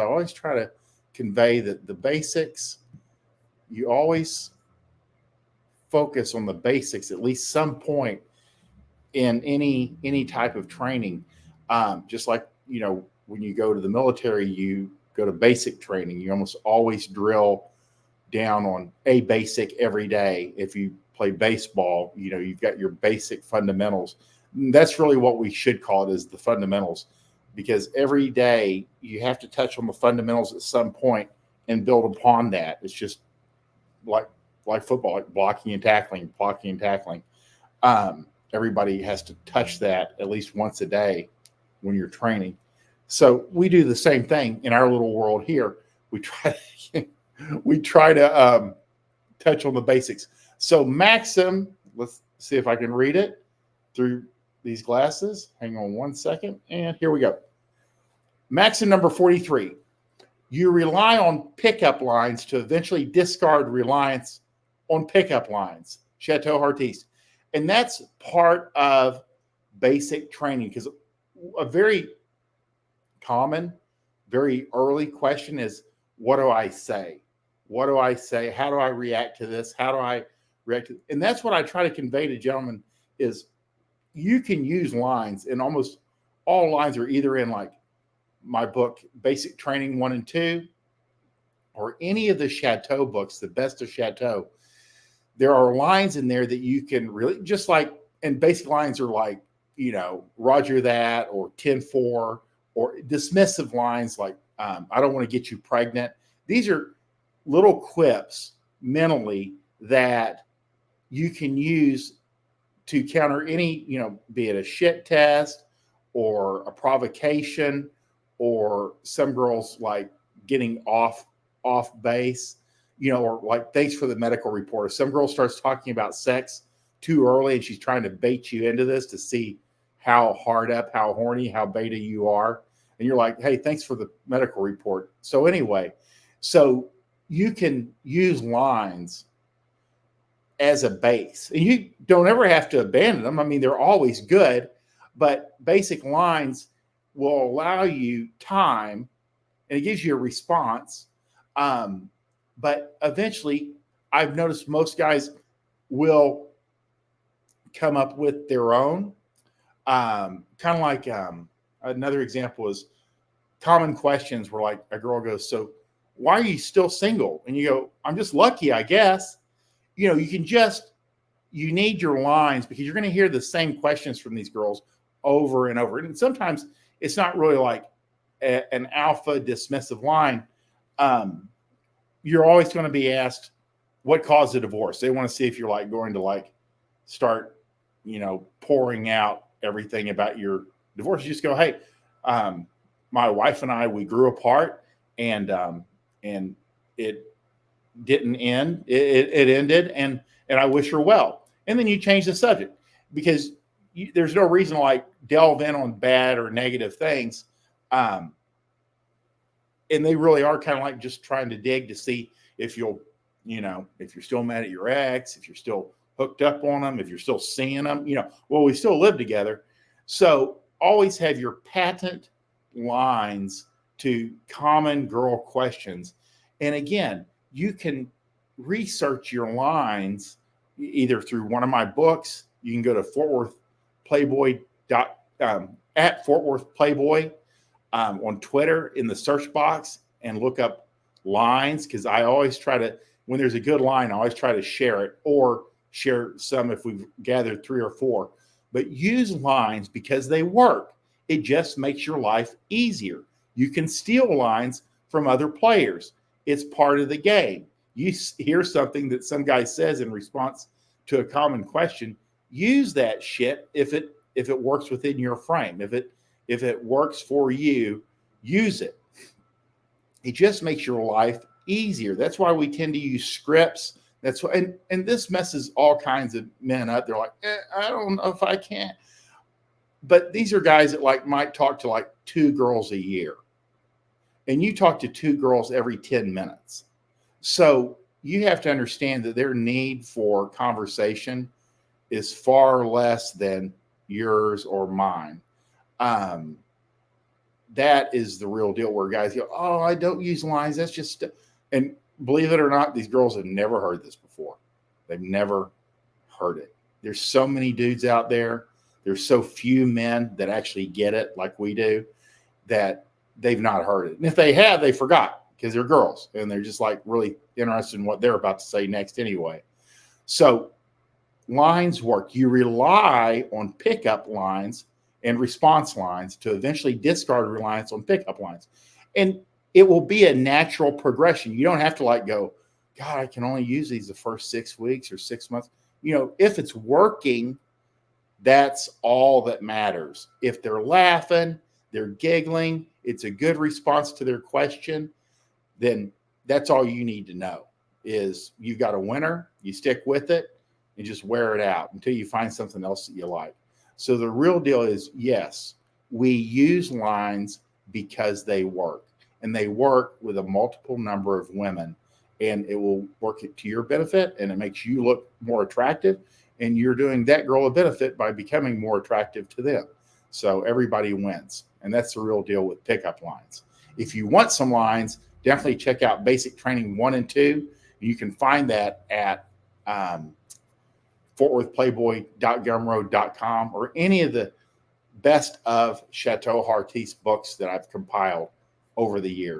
I always try to convey that the basics, you always focus on the basics at least some point in any type of training. Just like, when you go to the military, you go to basic training. You almost always drill down on a basic every day. If you play baseball, you've got your basic fundamentals. That's really what we should call it, is the fundamentals, because every day you have to touch on the fundamentals at some point and build upon that. It's just like football, like blocking and tackling. Everybody has to touch that at least once a day when you're training. So we do the same thing in our little world here. We try to touch on the basics. So Maxim, let's see if I can read it through these glasses. Hang on one second, and here we go. Maxim number 43. You rely on pickup lines to eventually discard reliance on pickup lines. Chateau Heartiste. And that's part of basic training, because a very common, very early question is, what do I say? What do I say? How do I react to this? How do I react to it? And that's what I try to convey to gentlemen is you can use lines, and almost all lines are either in like my book, Basic Training 1 and 2, or any of the Chateau books, the best of Chateau. There are lines in there that you can really, just like, and basic lines are like, Roger that, or 10-4, or dismissive lines like, I don't want to get you pregnant. These are little quips mentally that you can use to counter any, be it a shit test or a provocation, or some girls like getting off base, or like, thanks for the medical report. If some girl starts talking about sex too early and she's trying to bait you into this to see how hard up, how horny, how beta you are, and you're like, hey, thanks for the medical report. So anyway, so you can use lines as a base, and you don't ever have to abandon them. I mean, they're always good, but basic lines will allow you time, and it gives you a response. But eventually, I've noticed most guys will come up with their own. Kind of like another example is common questions where like a girl goes, so why are you still single? And you go, I'm just lucky, I guess. You need your lines, because you're going to hear the same questions from these girls over and over. And sometimes it's not really like an alpha dismissive line. You're always going to be asked what caused the divorce. They want to see if you're like going to like start, pouring out everything about your divorce. You just go, hey, my wife and I, we grew apart, and it didn't end. It ended, and I wish her well. And then you change the subject, because there's no reason to like delve in on bad or negative things. And they really are kind of like just trying to dig to see if you'll, if you're still mad at your ex, if you're still hooked up on them, if you're still seeing them, well, we still live together. So always have your patent lines to common girl questions. And again, you can research your lines either through one of my books. You can go to Fort Worth Playboy at Fort Worth Playboy on Twitter in the search box and look up lines, because I always try to, when there's a good line, I always try to share it, or share some if we've gathered 3 or 4. But use lines because they work. It just makes your life easier. You can steal lines from other players. It's part of the game. You hear something that some guy says in response to a common question, use that shit if it works within your frame. If it works for you, use it. It just makes your life easier. That's why we tend to use scripts. That's why, and this messes all kinds of men up. They're like, I don't know if I can. But these are guys that like might talk to like 2 girls a year, and you talk to 2 girls every 10 minutes. So you have to understand that their need for conversation is far less than yours or mine. that is the real deal where guys go, oh, I don't use lines. That's just, and believe it or not, these girls have never heard this before. They've never heard it. There's so many dudes out there. There's so few men that actually get it like we do that they've not heard it. And if they have, they forgot because they're girls and they're just like really interested in what they're about to say next anyway. So lines work. You rely on pickup lines and response lines to eventually discard reliance on pickup lines. And it will be a natural progression. You don't have to like go, God, I can only use these the first 6 weeks or 6 months. You know, if it's working, that's all that matters. If they're laughing, they're giggling, it's a good response to their question, then that's all you need to know is you've got a winner, you stick with it, and just wear it out until you find something else that you like. So the real deal is, yes, we use lines because they work, and they work with a multiple number of women, and it will work to your benefit, and it makes you look more attractive, and you're doing that girl a benefit by becoming more attractive to them. So everybody wins, and that's the real deal with pickup lines. If you want some lines, definitely check out Basic Training 1 and 2. You can find that at FortWorthPlayboy.gumroad.com or any of the best of Chateau Heartiste books that I've compiled over the years.